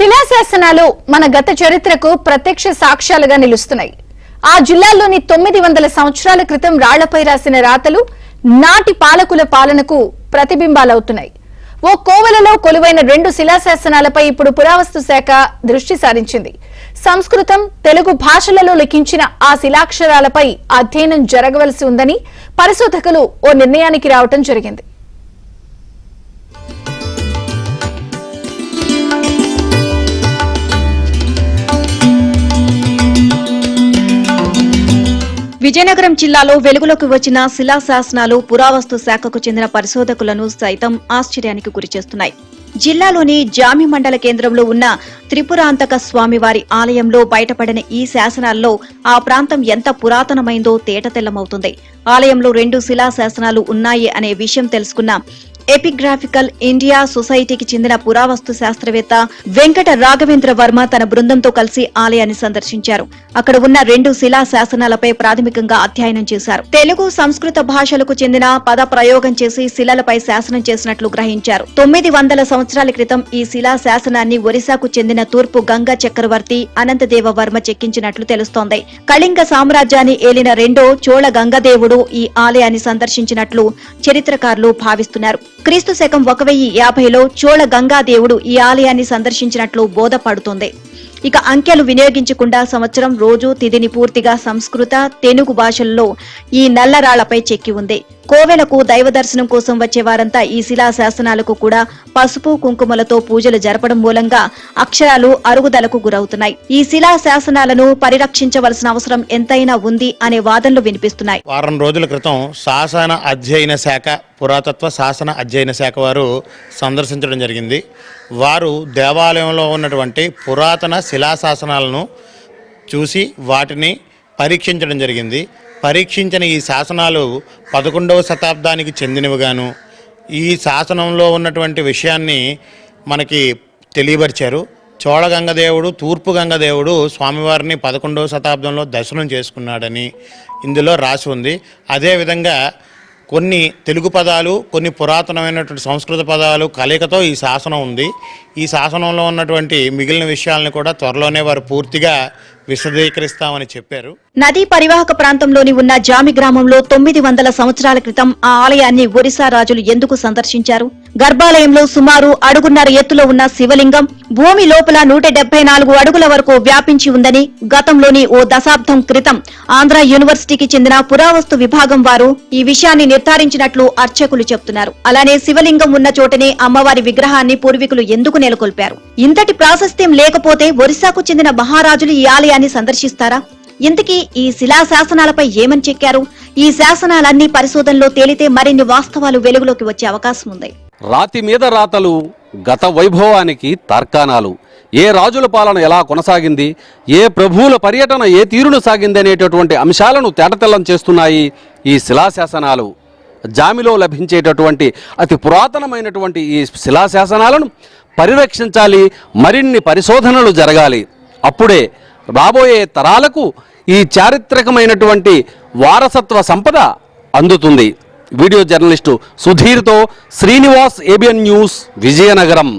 శిలాశాసనాలు మన గత చరిత్రకు ప్రత్యక్ష సాక్ష్యాలుగా నిలుస్తున్నాయి. ఆ జిల్లాల్లోని 900 సంవత్సరాల క్రితం రాళ్లపై రాసిన రాతలు నాటి పాలకుల పాలనకు ప్రతిబింబాలవుతున్నాయి. ఓ కోవెలలో కొలువైన 2 శిలాశాసనాలపై ఇప్పుడు పురావస్తు శాఖ దృష్టి సారించింది. సంస్కృతం, తెలుగు భాషలలో లిఖించిన ఆ శిలాక్షరాలపై అధ్యయనం జరగవలసి ఉందని పరిశోధకులు ఓ నిర్ణయానికి రావటం జరిగింది. విజయనగరం జిల్లాలో వెలుగులోకి వచ్చిన శిలాశాసనాలు పురావస్తు శాఖకు చెందిన పరిశోధకులను సైతం ఆశ్చర్యానికి గురిచేస్తున్నాయి. జిల్లాలోని జామి మండల కేంద్రంలో ఉన్న త్రిపురాంతక స్వామివారి ఆలయంలో బయటపడిన ఈ శాసనాల్లో ఆ ప్రాంతం ఎంత పురాతనమైందో తేటతెల్లమవుతుంది. ఆలయంలో 2 శిలాశాసనాలు ఉన్నాయి అనే విషయం తెలుసుకున్న ఎపిగ్రాఫికల్ ఇండియా సొసైటీకి చెందిన పురావస్తు శాస్త్రవేత్త వెంకట రాఘవేంద్ర వర్మ తన బృందంతో కలిసి ఆలయాన్ని సందర్శించారు. అక్కడ ఉన్న 2 శిలా శాసనాలపై ప్రాథమికంగా అధ్యయనం చేశారు. తెలుగు, సంస్కృత భాషలకు చెందిన పద ప్రయోగం చేసి శిలలపై శాసనం చేసినట్లు గ్రహించారు. 900 సంవత్సరాల క్రితం ఈ శిలా శాసనాన్ని ఒరిస్సాకు చెందిన తూర్పు గంగ చక్రవర్తి అనంతదేవ వర్మ చెక్కించినట్లు తెలుస్తోంది. కళింగ సామ్రాజ్యాన్ని ఏలిన 2వ చోళ గంగదేవుడు ఈ ఆలయాన్ని సందర్శించినట్లు చరిత్రకారులు భావిస్తున్నారు. క్రీస్తు శకం 1050లో చోళ గంగాదేవుడు ఈ ఆలయాన్ని సందర్శించినట్లు బోధపడుతోంది. ఇక అంకెలు వినియోగించకుండా సంవత్సరం, రోజు, తిథిని పూర్తిగా సంస్కృత, తెలుగు భాషల్లో ఈ నల్లరాళ్లపై చెక్కి ఉంది. కోవెలకు దైవ దర్శనం కోసం వచ్చే వారంతా ఈ శిలా శాసనాలకు కూడా పసుపు, కుంకుమలతో పూజలు జరపడం మూలంగా అక్షరాలు అరుగుదలకు గురవుతున్నాయి. ఈ శిలా శాసనాలను పరిరక్షించవలసిన అవసరం ఎంతైనా ఉంది అనే వాదనలు వినిపిస్తున్నాయి. వారం రోజుల క్రితం శాసన అధ్యయన శాఖ, పురాతత్వ శాసన అధ్యయన శాఖ వారు సందర్శించడం జరిగింది. వారు దేవాలయంలో ఉన్నటువంటి పురాతన శిలాశాసనాలను చూసి వాటిని పరీక్షించడం జరిగింది. పరీక్షించిన ఈ శాసనాలు 11వ శతాబ్దానికి చెందినవిగాను ఈ శాసనంలో ఉన్నటువంటి విషయాన్ని మనకి తెలియపరిచారు. చోళ గంగదేవుడు, తూర్పు గంగదేవుడు స్వామివారిని 11వ శతాబ్దంలో దర్శనం చేసుకున్నాడని ఇందులో రాసి ఉంది. అదేవిధంగా కొన్ని తెలుగు పదాలు, కొన్ని పురాతనమైనటువంటి సంస్కృత పదాలు కలయికతో ఈ శాసనం ఉంది. ఈ శాసనంలో ఉన్నటువంటి మిగిలిన విషయాలను కూడా త్వరలోనే వారు పూర్తిగా విశదీకరిస్తామని చెప్పారు. నదీ పరివాహక ప్రాంతంలోని ఉన్న జామి గ్రామంలో 900 సంవత్సరాల క్రితం ఆ ఆలయాన్ని ఒరిస్సా రాజులు ఎందుకు సందర్శించారు? గర్భాలయంలో సుమారు 1.5 ఎత్తులో ఉన్న శివలింగం భూమి లోపల 174 అడుగుల వరకు వ్యాపించి ఉందని గతంలోని ఓ దశాబ్దం క్రితం ఆంధ్ర యూనివర్సిటీకి చెందిన పురావస్తు విభాగం వారు ఈ విషయాన్ని నిర్ధారించినట్లు అర్చకులు చెబుతున్నారు. అలానే శివలింగం ఉన్న చోటనే అమ్మవారి విగ్రహాన్ని పూర్వీకులు ఎందుకు నెలకొల్పారు? ఇంతటి ప్రాశస్త్యం లేకపోతే ఒరిస్సాకు చెందిన మహారాజులు ఈ ఆలయాన్ని సందర్శిస్తారా? ఇంతకీ ఈ శిలా శాసనాలపై ఏమని చెక్కారు? ఈ శాసనాలన్నీ పరిశోధనలో తేలితే మరిన్ని వాస్తవాలు వెలుగులోకి వచ్చే అవకాశం ఉంది. రాతి మీద రాతలు, గత వైభవానికి తర్కాణాలు, ఏ రాజుల పాలన ఎలా కొనసాగింది, ఏ ప్రభువుల పర్యటన ఏ తీరును సాగింది అనేటటువంటి అంశాలను తేటతెల్లం చేస్తున్నాయి ఈ శిలాశాసనాలు. జామిలో లభించేటటువంటి అతి పురాతనమైనటువంటి ఈ శిలాశాసనాలను పరిరక్షించాలి, మరిన్ని పరిశోధనలు జరగాలి. అప్పుడే రాబోయే తరాలకు ఈ చారిత్రకమైనటువంటి వారసత్వ సంపద అందుతుంది. వీడియో జర్నలిస్టు సుధీర్తో శ్రీనివాస్, ABN న్యూస్, విజయనగరం.